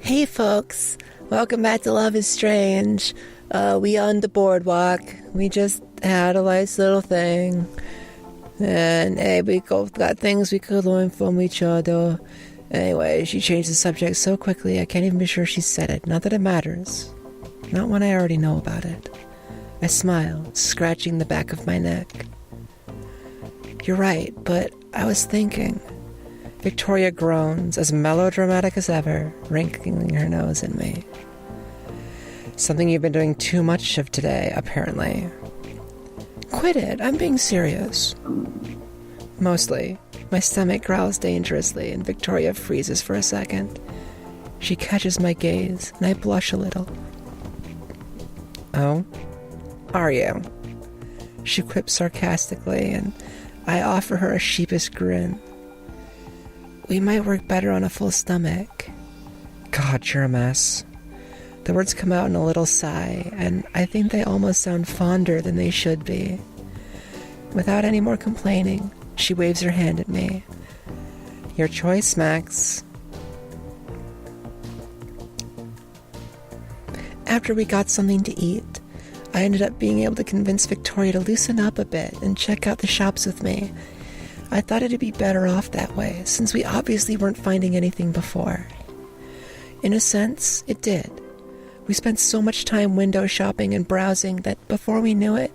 Hey folks, welcome back to Love is Strange. We on the boardwalk. We just had a nice little thing. And hey, we both got things we could learn from each other. Anyway, she changed the subject so quickly I can't even be sure she said it. Not that it matters. Not when I already know about it. I smile, scratching the back of my neck. You're right, but I was thinking... Victoria groans, as melodramatic as ever, wrinkling her nose at me. Something you've been doing too much of today, apparently. Quit it, I'm being serious. Mostly. My stomach growls dangerously, and Victoria freezes for a second. She catches my gaze, and I blush a little. Oh? Are you? She quips sarcastically, and I offer her a sheepish grin. We might work better on a full stomach. God, you're a mess. The words come out in a little sigh, and I think they almost sound fonder than they should be. Without any more complaining, she waves her hand at me. Your choice, Max. After we got something to eat, I ended up being able to convince Victoria to loosen up a bit and check out the shops with me. I thought it'd be better off that way, since we obviously weren't finding anything before. In a sense, it did. We spent so much time window shopping and browsing that before we knew it,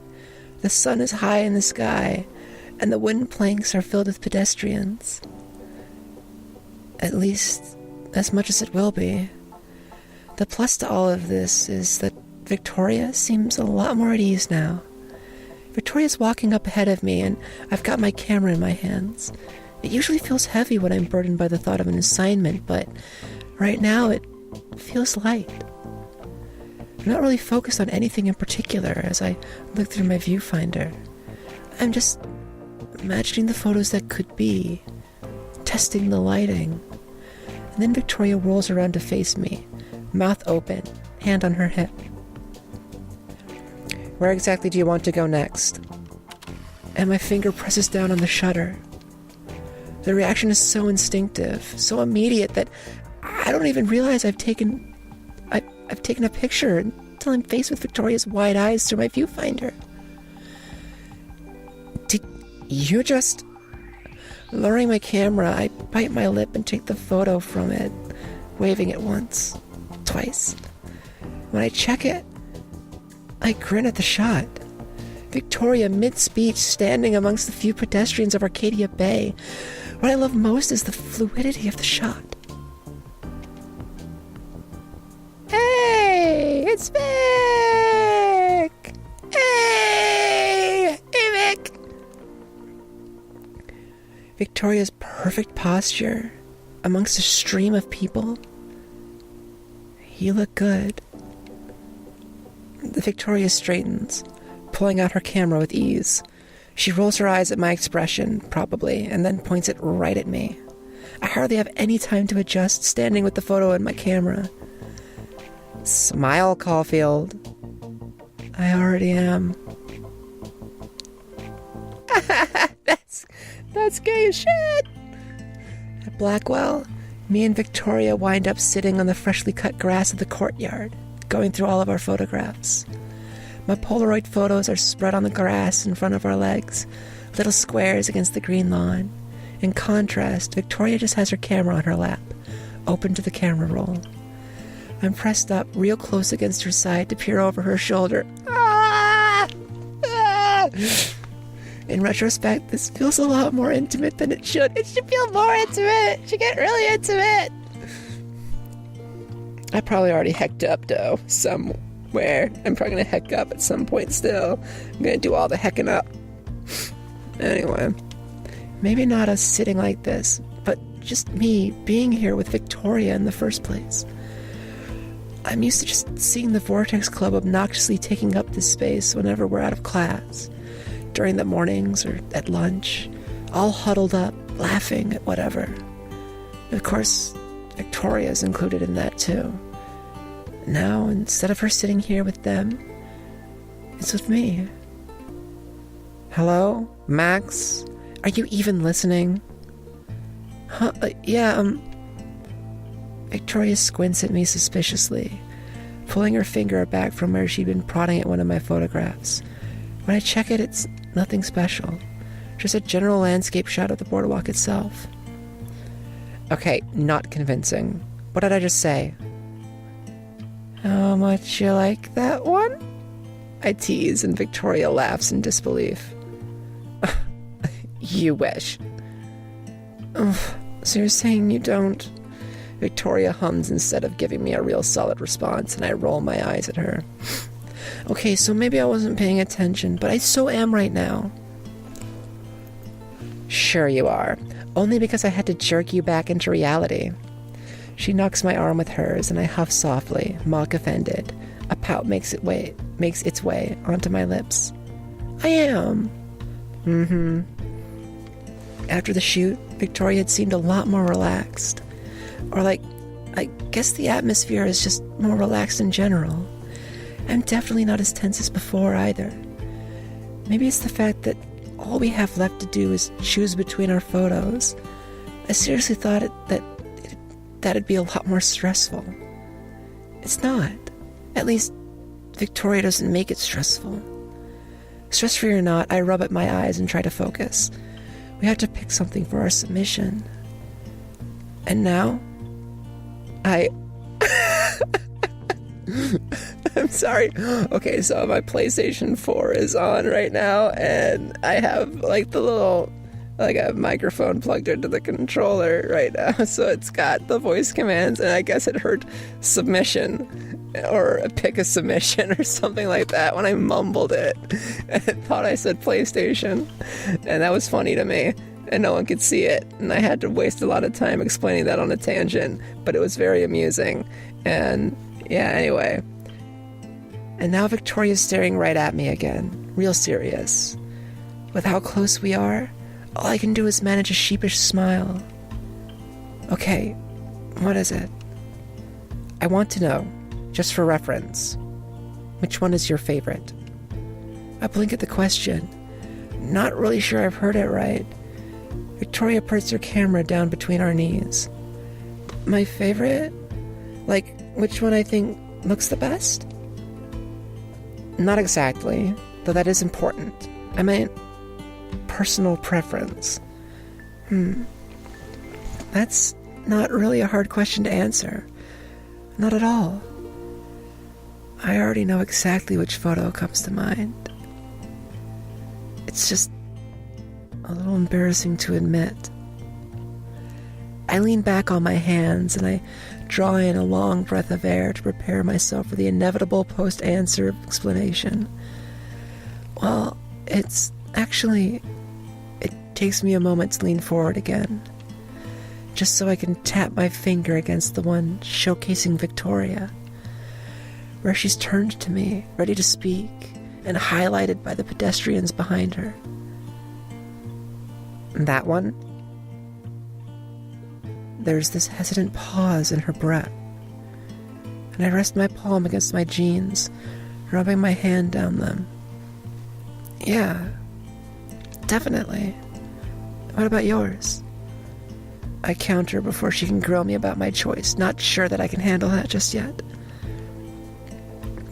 the sun is high in the sky, and the wooden planks are filled with pedestrians. At least, as much as it will be. The plus to all of this is that Victoria seems a lot more at ease now. Victoria's walking up ahead of me, and I've got my camera in my hands. It usually feels heavy when I'm burdened by the thought of an assignment, but right now it feels light. I'm not really focused on anything in particular as I look through my viewfinder. I'm just imagining the photos that could be, testing the lighting. And then Victoria rolls around to face me, mouth open, hand on her hip. Where exactly do you want to go next? And my finger presses down on the shutter. The reaction is so instinctive, so immediate that I don't even realize I've taken a picture until I'm faced with Victoria's wide eyes through my viewfinder. Did you just... Lowering my camera, I bite my lip and take the photo from it, waving it once, twice. When I check it, I grin at the shot. Victoria, mid-speech, standing amongst the few pedestrians of Arcadia Bay. What I love most is the fluidity of the shot. Hey, it's Vic! Hey Vic! Victoria's perfect posture amongst a stream of people. You look good. Victoria straightens, pulling out her camera with ease. She rolls her eyes at my expression, probably, and then points it right at me. I hardly have any time to adjust, standing with the photo and my camera. Smile, Caulfield. I already am. That's gay as shit. At Blackwell, me and Victoria wind up sitting on the freshly cut grass of the courtyard, going through all of our photographs. My Polaroid photos are spread on the grass in front of our legs, little squares against the green lawn. In contrast, Victoria just has her camera on her lap, open to the camera roll. I'm pressed up real close against her side to peer over her shoulder. Ah! Ah! In retrospect, this feels a lot more intimate than it should. It should feel more intimate. It should get really intimate. I probably already hecked up, though, somewhere. I'm probably going to heck up at some point still. I'm going to do all the hecking up. Anyway, maybe not us sitting like this, but just me being here with Victoria in the first place. I'm used to just seeing the Vortex Club obnoxiously taking up this space whenever we're out of class, during the mornings or at lunch, all huddled up, laughing at whatever. Of course, Victoria's included in that too. Now, instead of her sitting here with them, it's with me. Hello? Max? Are you even listening? Huh? Yeah, Victoria squints at me suspiciously, pulling her finger back from where she'd been prodding at one of my photographs. When I check it, it's nothing special. Just a general landscape shot of the boardwalk itself. Okay, not convincing. What did I just say? How much you like that one? I tease, and Victoria laughs in disbelief. You wish. Oh, so you're saying you don't? Victoria hums instead of giving me a real solid response, and I roll my eyes at her. Okay, so maybe I wasn't paying attention, but I so am right now. Sure you are. Only because I had to jerk you back into reality. She knocks my arm with hers, and I huff softly, mock offended. A pout makes its way onto my lips. I am. Mm-hmm. After the shoot, Victoria had seemed a lot more relaxed. Or I guess the atmosphere is just more relaxed in general. I'm definitely not as tense as before either. Maybe it's the fact that all we have left to do is choose between our photos. I seriously thought that'd be a lot more stressful. It's not. At least, Victoria doesn't make it stressful. Stress-free or not, I rub at my eyes and try to focus. We have to pick something for our submission. And now, I'm sorry. Okay, so my PlayStation 4 is on right now, and I have a microphone plugged into the controller right now, so it's got the voice commands, and I guess it heard submission, or pick a submission, or something like that when I mumbled it, and it thought I said PlayStation, and that was funny to me, and no one could see it, and I had to waste a lot of time explaining that on a tangent, but it was very amusing, and yeah, anyway. And now Victoria's staring right at me again, real serious. With how close we are, all I can do is manage a sheepish smile. Okay, what is it? I want to know, just for reference, which one is your favorite? I blink at the question, not really sure I've heard it right. Victoria puts her camera down between our knees. My favorite? Like, which one I think looks the best? Not exactly, though that is important. I meant personal preference. That's not really a hard question to answer. Not at all. I already know exactly which photo comes to mind. It's just a little embarrassing to admit. I lean back on my hands and I draw in a long breath of air to prepare myself for the inevitable post-answer explanation. Well, it takes me a moment to lean forward again, just so I can tap my finger against the one showcasing Victoria, where she's turned to me, ready to speak, and highlighted by the pedestrians behind her. That one? There's this hesitant pause in her breath, and I rest my palm against my jeans, rubbing my hand down them. Yeah, definitely. What about yours? I counter before she can grill me about my choice, not sure that I can handle that just yet.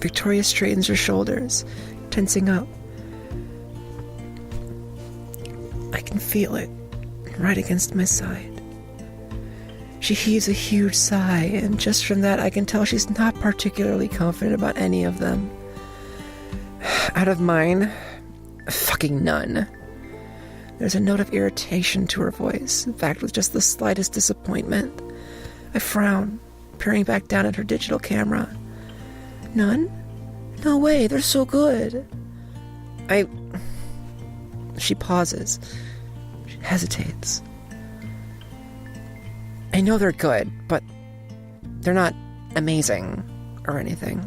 Victoria straightens her shoulders, tensing up. I can feel it, right against my side. She heaves a huge sigh, and just from that I can tell she's not particularly confident about any of them. Out of mine, fucking none. There's a note of irritation to her voice, backed with just the slightest disappointment. I frown, peering back down at her digital camera. None? No way, they're so good. She pauses. She hesitates. I know they're good, but they're not amazing or anything.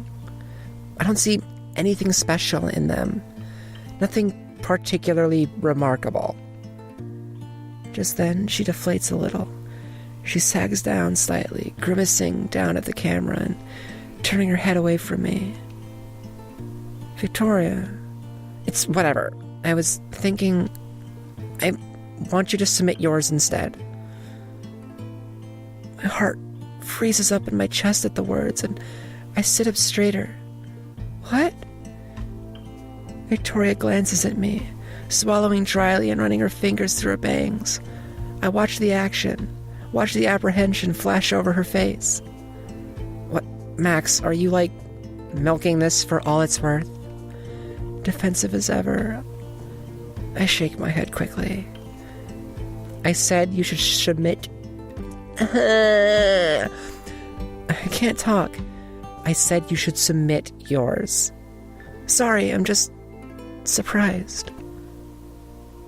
I don't see anything special in them. Nothing particularly remarkable. Just then, she deflates a little. She sags down slightly, grimacing down at the camera and turning her head away from me. Victoria, it's whatever. I was thinking, I want you to submit yours instead. My heart freezes up in my chest at the words, and I sit up straighter. What? Victoria glances at me, swallowing dryly and running her fingers through her bangs. I watch the action, watch the apprehension flash over her face. What, Max, are you, milking this for all it's worth? Defensive as ever, I shake my head quickly. I said you should submit. I can't talk. I said you should submit yours. Sorry, I'm just surprised.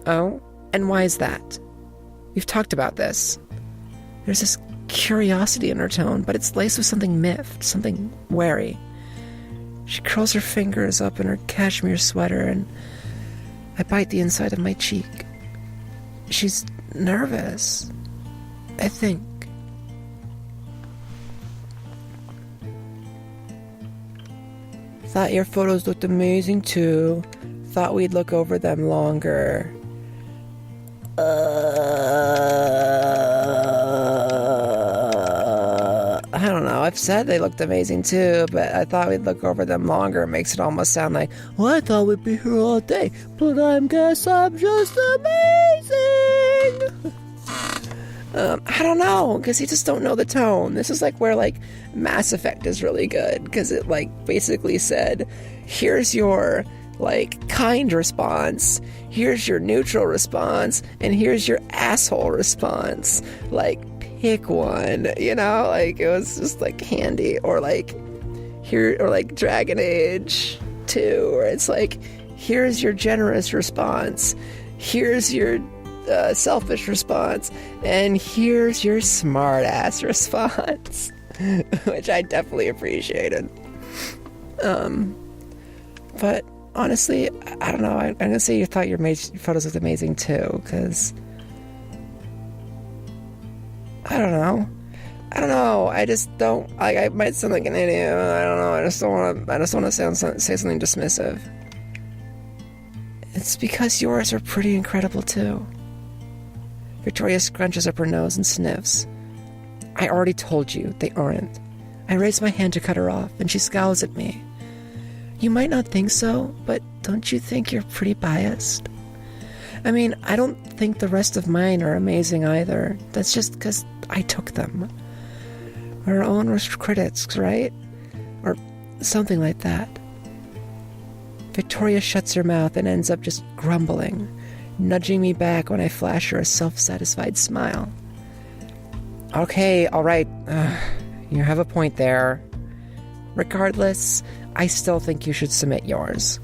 Oh? And why is that? We've talked about this. There's this curiosity in her tone, but it's laced with something miffed, something wary. She curls her fingers up in her cashmere sweater, and I bite the inside of my cheek. She's nervous, I think. Thought your photos looked amazing too. Thought we'd look over them longer. I don't know. I've said they looked amazing too, but I thought we'd look over them longer. It makes it almost sound like, well, I thought we'd be here all day, but I guess I'm just amazing. I don't know, because you just don't know the tone. This is where Mass Effect is really good, because it basically said, here's your kind response, here's your neutral response, and here's your asshole response. Pick one, it was just handy. Or here, or Dragon Age 2, where it's here's your generous response, here's your selfish response, and here's your smart ass response. Which I definitely appreciated. But honestly, I don't know. I'm gonna say you thought your photos looked amazing too, because I don't know. I just don't. I might sound like an idiot. I don't know. I just don't want to say something dismissive. It's because yours are pretty incredible too. Victoria scrunches up her nose and sniffs. I already told you they aren't. I raise my hand to cut her off, and she scowls at me. You might not think so, but don't you think you're pretty biased? I mean, I don't think the rest of mine are amazing either. That's just because I took them. Our own worst critics, right? Or something like that. Victoria shuts her mouth and ends up just grumbling, nudging me back when I flash her a self-satisfied smile. Okay, all right. You have a point there. Regardless, I still think you should submit yours.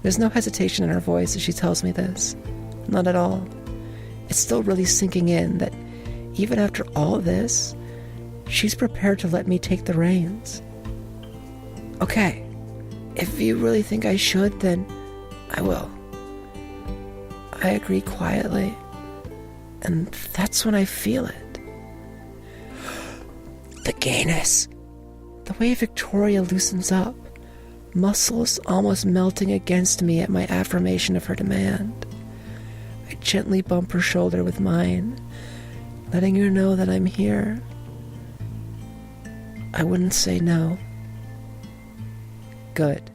There's no hesitation in her voice as she tells me this. Not at all. It's still really sinking in that even after all this, she's prepared to let me take the reins. Okay, if you really think I should, then I will. I agree quietly, and that's when I feel it. The gayness. The way Victoria loosens up, muscles almost melting against me at my affirmation of her demand. I gently bump her shoulder with mine, letting her know that I'm here. I wouldn't say no. Good.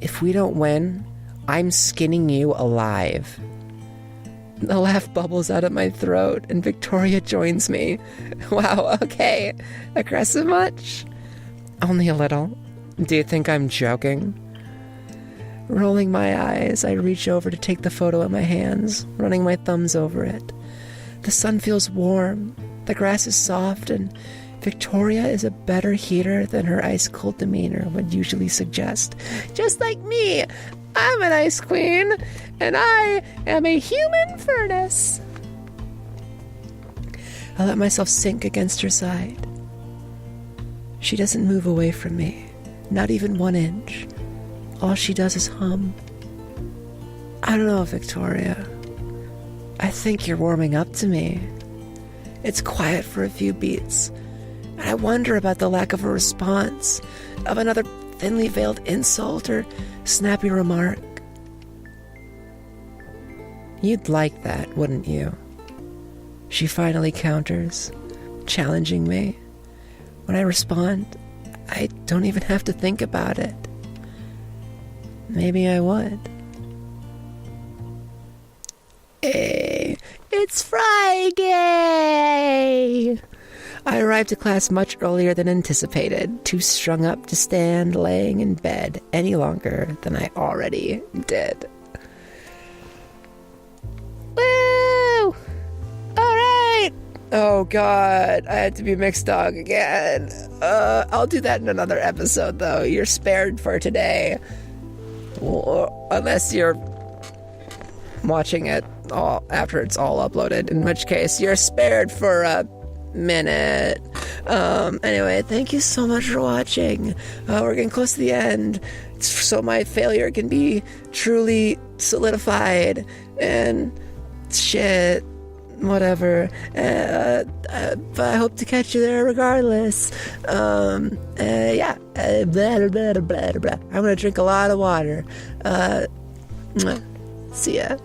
If we don't win, I'm skinning you alive. The laugh bubbles out of my throat, and Victoria joins me. Wow, okay. Aggressive much? Only a little. Do you think I'm joking? Rolling my eyes, I reach over to take the photo in my hands, running my thumbs over it. The sun feels warm, the grass is soft, and Victoria is a better heater than her ice-cold demeanor would usually suggest. Just like me, I'm an ice queen, and I am a human furnace. I let myself sink against her side. She doesn't move away from me, not even 1 inch. All she does is hum. I don't know, Victoria. I think you're warming up to me. It's quiet for a few beats, and I wonder about the lack of a response, of another thinly veiled insult or snappy remark. You'd like that, wouldn't you? She finally counters, challenging me. When I respond, I don't even have to think about it. Maybe I would. Hey, it's Friday! I arrived to class much earlier than anticipated, too strung up to stand laying in bed any longer than I already did. Woo! Alright! Oh god, I had to be mixed dog again. I'll do that in another episode though. You're spared for today. Unless you're watching it all after it's all uploaded, in which case you're spared for a minute. Anyway, thank you so much for watching. We're getting close to the end, so my failure can be truly solidified and shit, whatever. But I hope to catch you there regardless. Blah, blah, blah, blah, blah. I'm gonna drink a lot of water. See ya.